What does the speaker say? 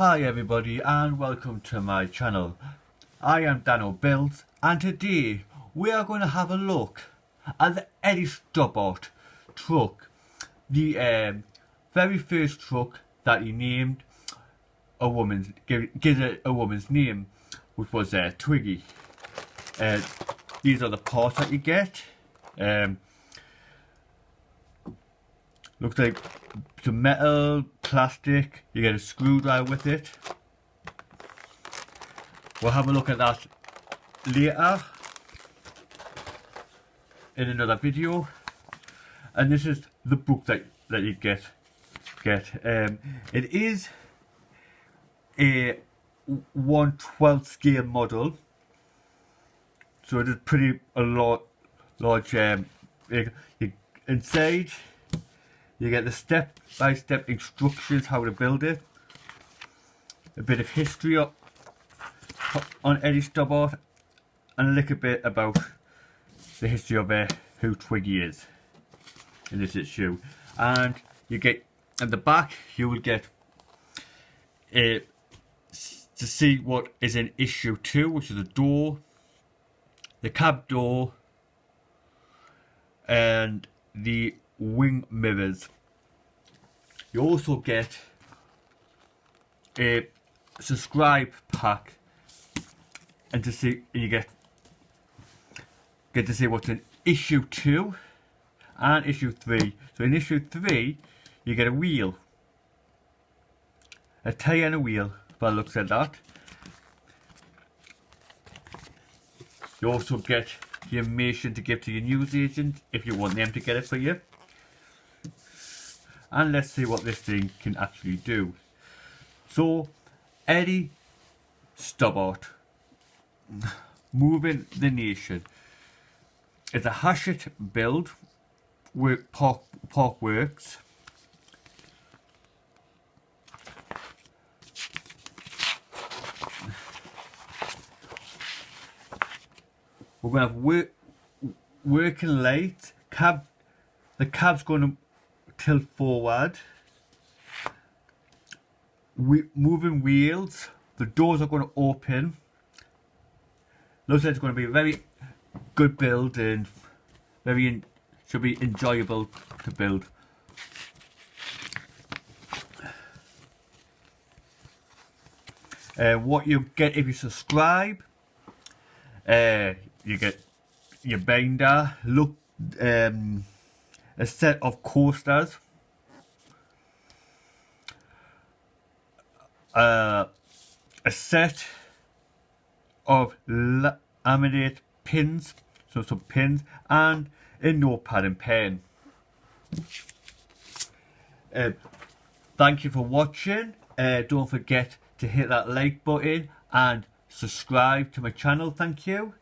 Hi everybody and welcome to my channel. I am Dano Builds and today we are going to have a look at the Eddie Stobart truck. The very first truck that he named a woman's, gives it a woman's name, which was Twiggy. These are the parts that you get. Looks like some metal, plastic, you get a screwdriver with it. We'll have a look at that later in another video. And this is the book that you get. It is a 1/12 scale model, so it is large. Inside you get the step-by-step instructions how to build it, a bit of history on Eddie Stobart, and a little bit about the history of who Twiggy is in this issue. And you get at the back, you will get to see what is in issue 2, which is the door, the cab door, and the wing mirrors. You also get a subscribe pack, and you get to see what's in issue 2 and issue 3. So in issue 3 you get a wheel, a tyre and a wheel by the looks at that. You also get the information to give to your newsagent if you want them to get it for you. And let's see what this thing can actually do. So, Eddie Stobart, moving the nation. It's a hatchet build with Park Works. We're going to have working lights. The cab's going to tilt forward. Moving wheels. The doors are going to open. Looks like it's going to be a very good build and should be enjoyable to build. What you get if you subscribe, you get your binder, a set of coasters, a set of laminate pins, so some pins, and a notepad and pen. Thank you for watching. Don't forget to hit that like button and subscribe to my channel. Thank you.